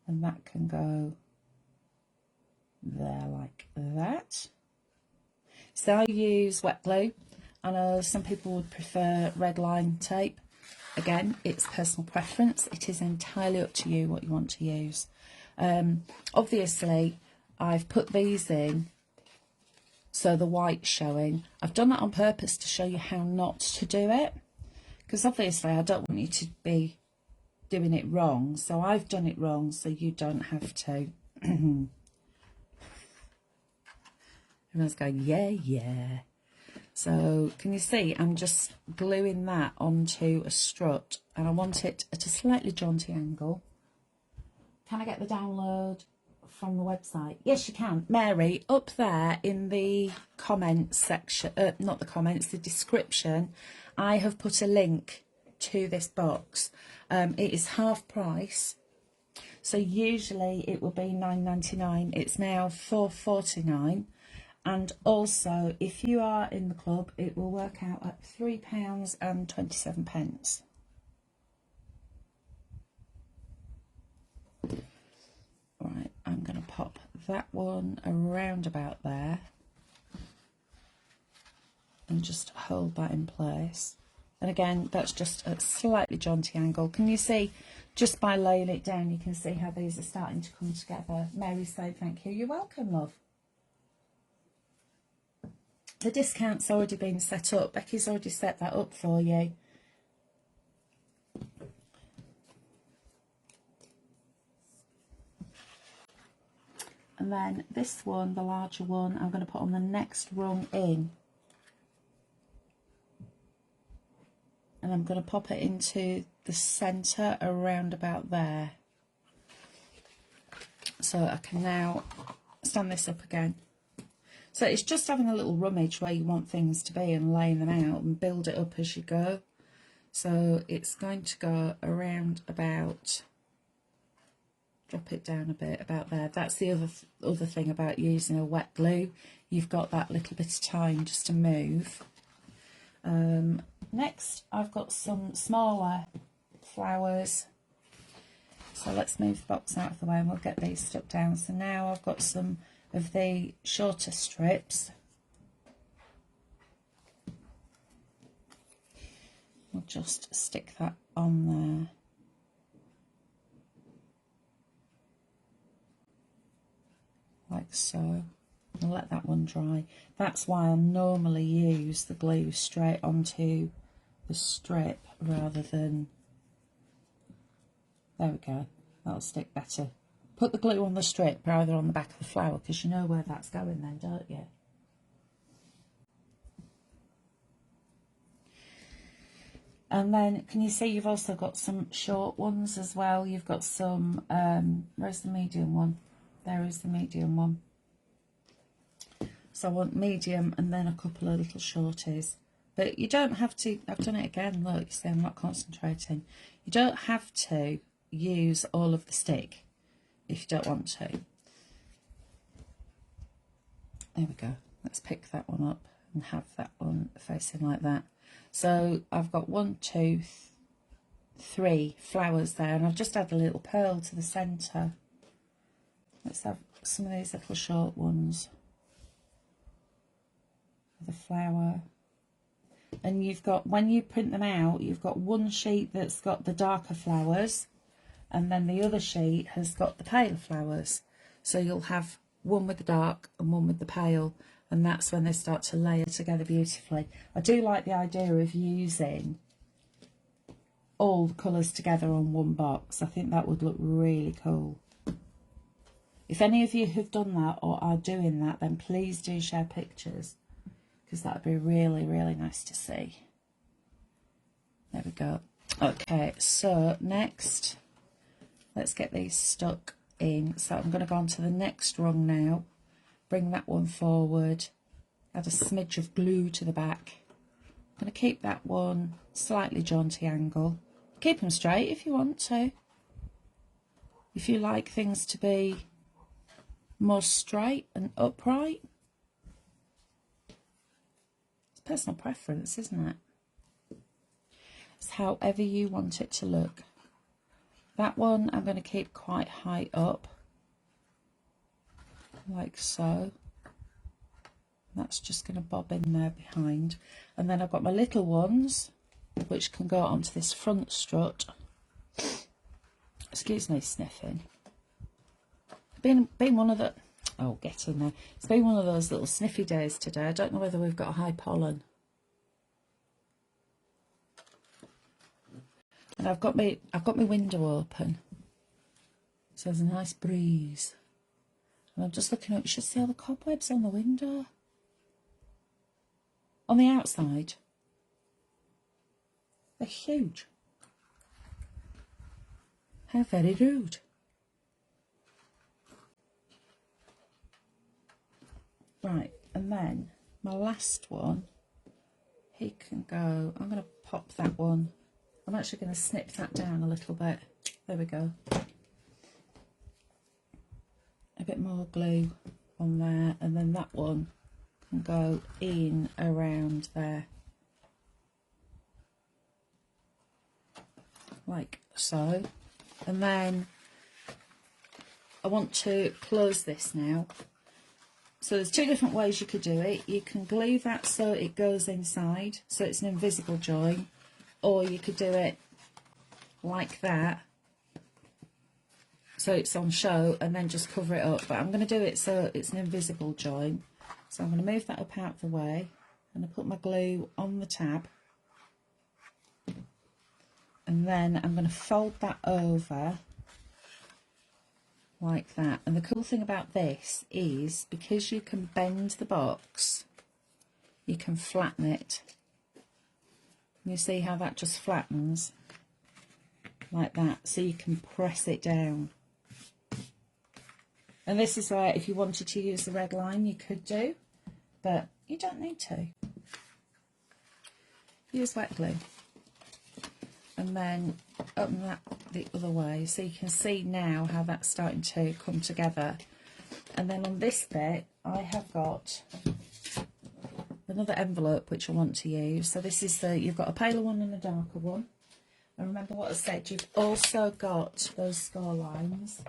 And that can go there like that. So I use wet glue. I know some people would prefer red line tape. Again, it's personal preference. It is entirely up to you what you want to use. Obviously, I've put these in so the white's showing. I've done that on purpose to show you how not to do it, because obviously I don't want you to be doing it wrong. So I've done it wrong so you don't have to. Everyone's going, yeah, yeah. So can you see I'm just gluing that onto a strut, and I want it at a slightly jaunty angle. Can I get the download from the website? Yes, you can. Mary, up there in the comments section, not the comments, the description, I have put a link to this box. It is half price. So usually it will be £9.99. It's now £4.49. And also, if you are in the club, it will work out at £3.27. Right, I'm going to pop that one around about there and just hold that in place. And again, that's just a slightly jaunty angle. Can you see, just by laying it down, you can see how these are starting to come together. Mary said, thank you. You're welcome, love. The discount's already been set up. Becky's already set that up for you. And then this one, the larger one, I'm going to put on the next rung in. And I'm going to pop it into the centre around about there. So I can now stand this up again. So it's just having a little rummage where you want things to be and laying them out and build it up as you go. So it's going to go around about, drop it down a bit about there. That's the other thing about using a wet glue. You've got that little bit of time just to move. Next, I've got some smaller flowers. So let's move the box out of the way and we'll get these stuck down. So now I've got some of the shorter strips. We'll just stick that on there. Like so. I'll let that one dry. That's why I normally use the glue straight onto the strip rather than, there we go, that'll stick better. Put the glue on the strip rather on the back of the flower, because you know where that's going then, don't you? And then, can you see you've also got some short ones as well? You've got some, where's the medium one? There is the medium one. So I want medium and then a couple of little shorties. But you don't have to, I've done it again, look, you see I'm not concentrating. You don't have to use all of the stick if you don't want to. There we go. Let's pick that one up and have that one facing like that. So I've got 1, 2, 3 flowers there, and I've just added a little pearl to the centre. Let's have some of these little short ones. The flower. And you've got, when you print them out, you've got one sheet that's got the darker flowers, and then the other sheet has got the pale flowers. So you'll have one with the dark and one with the pale, and that's when they start to layer together beautifully. I do like the idea of using all the colours together on one box. I think that would look really cool. If any of you have done that or are doing that, then please do share pictures, because that would be really, really nice to see. There we go. Okay, so next, let's get these stuck in. So I'm going to go on to the next rung now. Bring that one forward. Add a smidge of glue to the back. I'm going to keep that one slightly jaunty angle. Keep them straight if you want to. If you like things to be more straight and upright. It's personal preference, isn't it? It's however you want it to look. That one I'm going to keep quite high up, like so. That's just going to bob in there behind. And then I've got my little ones, which can go onto this front strut. Excuse me, sniffing. Been one of the... Oh, get in there. It's been one of those little sniffy days today. I don't know whether we've got a high pollen. And I've got my window open, so there's a nice breeze. And I'm just looking up. You should see all the cobwebs on the window. On the outside, they're huge. How very rude. Right, and then my last one, he can go. I'm going to pop that one. I'm actually going to snip that down a little bit. There we go. A bit more glue on there, and then that one can go in around there. Like so. And then I want to close this now. So there's two different ways you could do it. You can glue that so it goes inside, so it's an invisible join. Or you could do it like that, so it's on show, and then just cover it up. But I'm going to do it so it's an invisible join. So I'm going to move that up out of the way, and I put my glue on the tab. And then I'm going to fold that over like that. And the cool thing about this is, because you can bend the box, you can flatten it. You see how that just flattens like that, so you can press it down. And this is where, if you wanted to use the red line, you could do, but you don't need to. Use wet glue, and then open that the other way, so you can see now how that's starting to come together. And then on this bit, I have got another envelope which I want to use. So this is you've got a paler one and a darker one. And remember what I said, you've also got those score lines.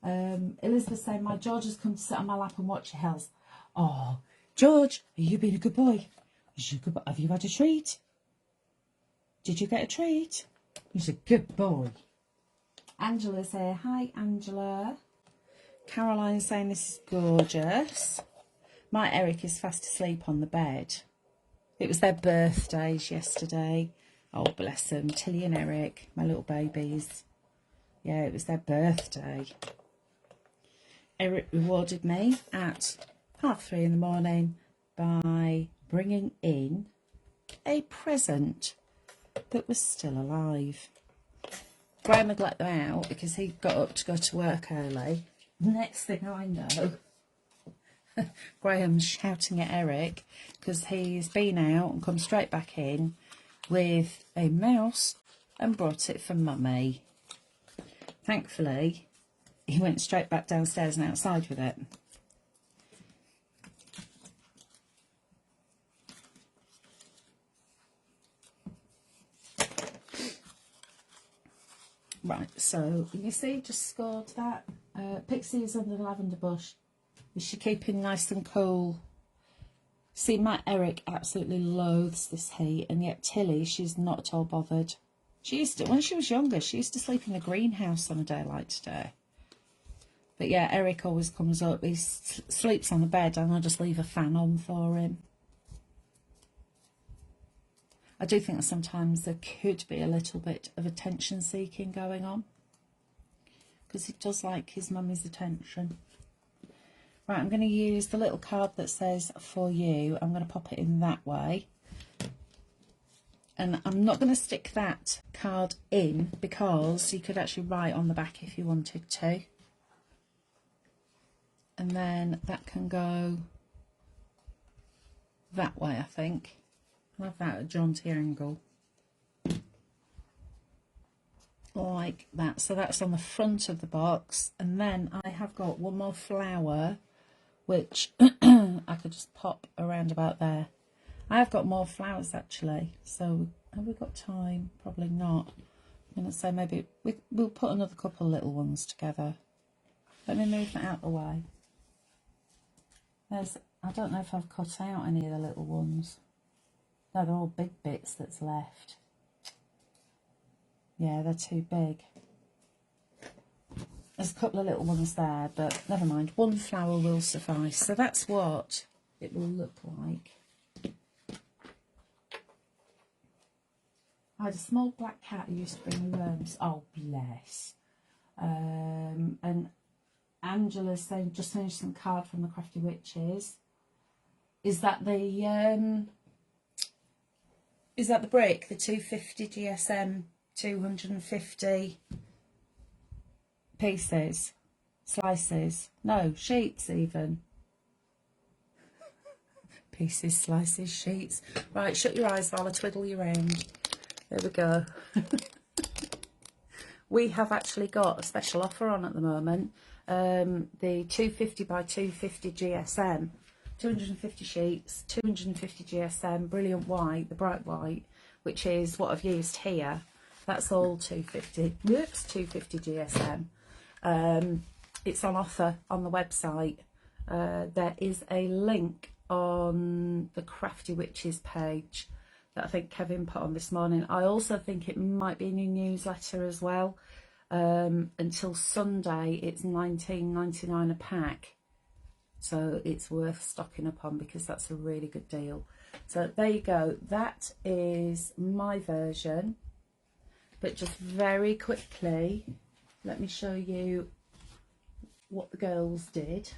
Elizabeth's saying, my George has come to sit on my lap and watch your Hels. Oh, George, are you being a good boy? Have you had a treat? Did you get a treat? He's a good boy. Angela's here. Hi, Angela. Caroline's saying this is gorgeous. My Eric is fast asleep on the bed. It was their birthdays yesterday. Oh, bless them. Tilly and Eric, my little babies. Yeah, it was their birthday. Eric rewarded me at 3:30 in the morning by bringing in a present. that was still alive. Graham had let them out because he got up to go to work early. Next thing I know, Graham's shouting at Eric because he's been out and come straight back in with a mouse and brought it for Mummy. Thankfully, he went straight back downstairs and outside with it. Right, so you see, just scored that. Pixie is under the lavender bush. Is she keeping nice and cool? See, Matt Eric absolutely loathes this heat, and yet Tilly, she's not at all bothered. She used to, when she was younger, she used to sleep in the greenhouse on a day like today. But yeah, Eric always comes up, he sleeps on the bed, and I just leave a fan on for him. I do think that sometimes there could be a little bit of attention seeking going on, because he does like his mummy's attention. Right, I'm going to use the little card that says for you. I'm going to pop it in that way. And I'm not going to stick that card in because you could actually write on the back if you wanted to. And then that can go that way, I think. I'll have that at a jaunty angle. Like that. So that's on the front of the box. And then I have got one more flower, which I could just pop around about there. I have got more flowers actually, so have we got time? Probably not. I'm going to say maybe we'll put another couple of little ones together. Let me move that out of the way. I don't know if I've cut out any of the little ones. No, they're all big bits that's left. Yeah, they're too big. There's a couple of little ones there, but never mind. One flower will suffice. So that's what it will look like. I had a small black cat who used to bring me worms. Oh, bless. And Angela's saying, just finished some card from the Crafty Witches. Is that the brick? The 250 GSM 250 pieces, slices, no, sheets even. Pieces, slices, sheets. Right, shut your eyes while I twiddle you round. There we go. We have actually got a special offer on at the moment. The 250 by 250 GSM, 250 sheets, 250 GSM, brilliant white, the bright white, which is what I've used here. That's all 250. Whoops, 250 GSM. It's on offer on the website. There is a link on the Crafty Witches page that I think Kevin put on this morning. I also think it might be a new newsletter as well. Until Sunday, it's $19.99 a pack. So it's worth stocking up on because that's a really good deal. So there you go. That is my version. But just very quickly, let me show you what the girls did.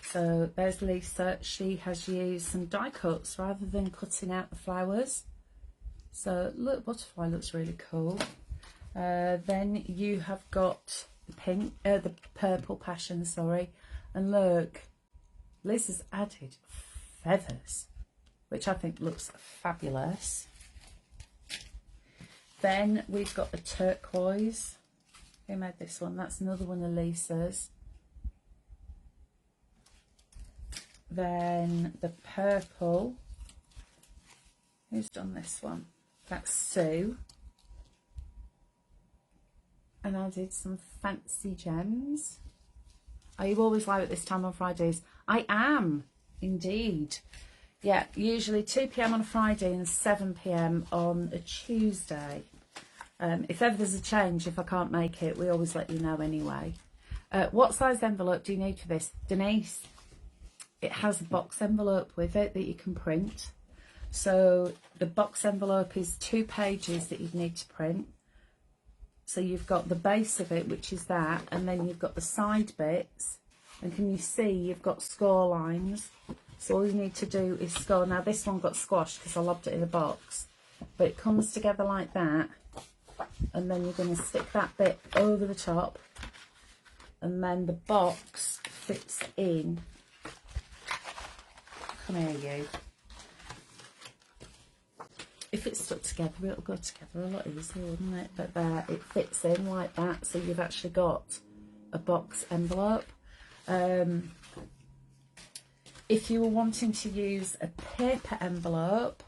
So there's Lisa. She has used some die cuts rather than cutting out the flowers. So look, butterfly looks really cool. Then you have got the purple passion, sorry. And look, Lisa's added feathers, which I think looks fabulous. Then we've got the turquoise. Who made this one? That's another one of Lisa's. Then the purple. Who's done this one? That's Sue. And I did some fancy gems. Are you always live at this time on Fridays? I am, indeed. Yeah, usually 2 PM on a Friday and 7 PM on a Tuesday. If ever there's a change, if I can't make it, we always let you know anyway. What size envelope do you need for this? Denise, it has a box envelope with it that you can print. So the box envelope is 2 pages that you'd need to print. So you've got the base of it, which is that, and then you've got the side bits. And can you see you've got score lines? So all you need to do is score. Now this one got squashed because I lobbed it in a box, but it comes together like that, and then you're going to stick that bit over the top, and then the box fits in. Come here, you. If it's stuck together, it'll go together a lot easier, wouldn't it? But there, it fits in like that, so you've actually got a box envelope. If you were wanting to use a paper envelope,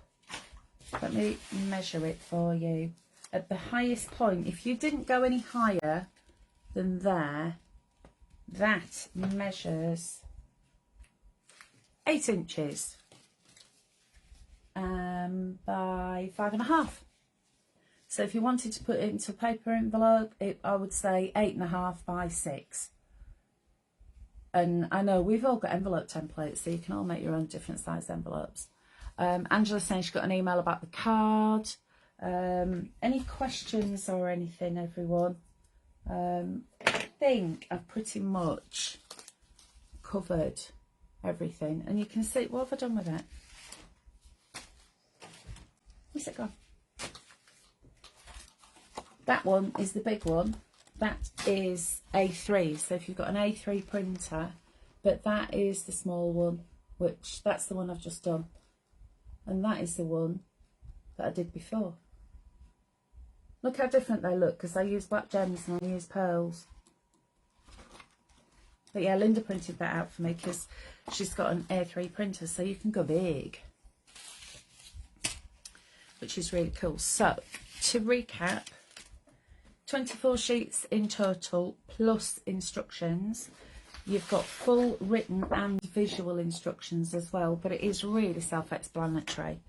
let me measure it for you. At the highest point, if you didn't go any higher than there, that measures 8 inches by 5.5. So if you wanted to put it into a paper envelope, I would say 8.5 by 6. And I know we've all got envelope templates, so you can all make your own different size envelopes. Angela's saying she got an email about the card. Any questions or anything, everyone? I think I've pretty much covered everything. And you can see, what have I done with it? Where's it gone? That one is the big one. That is A3, so if you've got an A3 printer, but that is the small one, which that's the one I've just done, and that is the one that I did before. Look how different they look, because I use black gems and I use pearls. But yeah, Linda printed that out for me because she's got an A3 printer, so you can go big, which is really cool. So to recap, 24 sheets in total plus instructions. You've got full written and visual instructions as well, but it is really self-explanatory.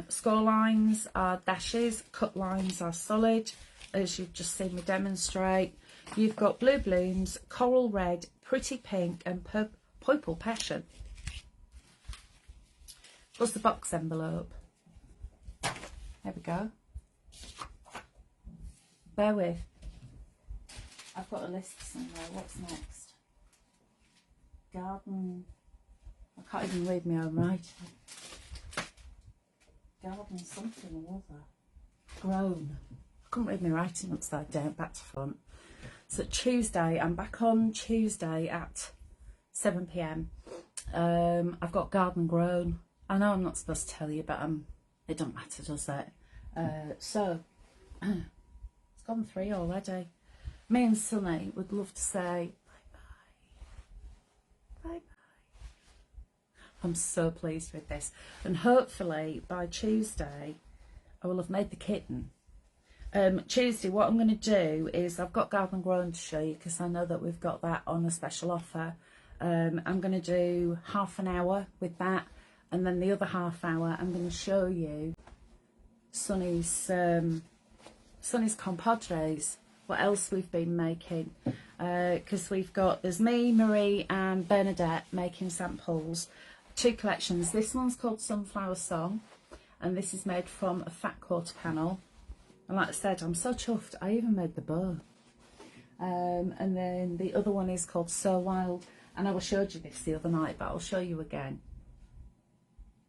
Score lines are dashes, cut lines are solid, as you've just seen me demonstrate. You've got blue blooms, coral red, pretty pink and purple passion. Plus the box envelope. There we go. Bear with. I've got a list somewhere. What's next? Garden. I can't even read my own writing. Garden something or other. Grown. I couldn't read my writing upside down, back to front. So Tuesday, I'm back on Tuesday at 7 PM. I've got garden grown. I know I'm not supposed to tell you, but it don't matter, does it? So it's gone 3 already. Me and Sunny would love to say bye-bye. Bye-bye. I'm so pleased with this. And hopefully by Tuesday, I will have made the kitten. Tuesday, what I'm going to do is, I've got Garden Grown to show you because I know that we've got that on a special offer. I'm going to do half an hour with that, and then the other half hour I'm going to show you Sunny's compadres, what else we've been making, because there's me, Marie and Bernadette making samples, 2 collections. This one's called Sunflower Song, and this is made from a fat quarter panel, and like I said, I'm so chuffed I even made the bow. And then the other one is called So Wild, and I showed you this the other night, but I'll show you again.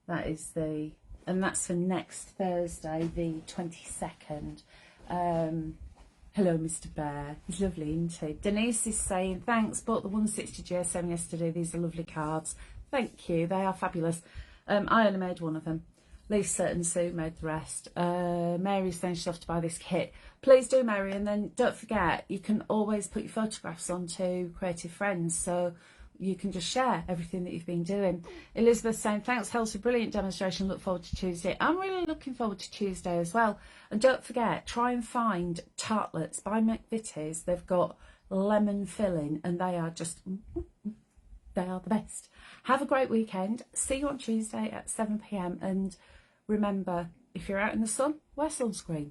That is and that's for next Thursday, the 22nd. Hello, Mr. Bear. He's lovely, isn't he? Denise is saying, thanks, bought the 160 GSM yesterday. These are lovely cards. Thank you. They are fabulous. I only made one of them. Lisa and Sue made the rest. Mary's saying she'll have to buy this kit. Please do, Mary. And then don't forget, you can always put your photographs onto Creative Friends, so you can just share everything that you've been doing. Elizabeth saying, thanks, Hels, for brilliant demonstration. Look forward to Tuesday. I'm really looking forward to Tuesday as well. And don't forget, try and find tartlets by McVitie's. They've got lemon filling, and they are just, they are the best. Have a great weekend. See you on Tuesday at 7 PM. And remember, if you're out in the sun, wear sunscreen.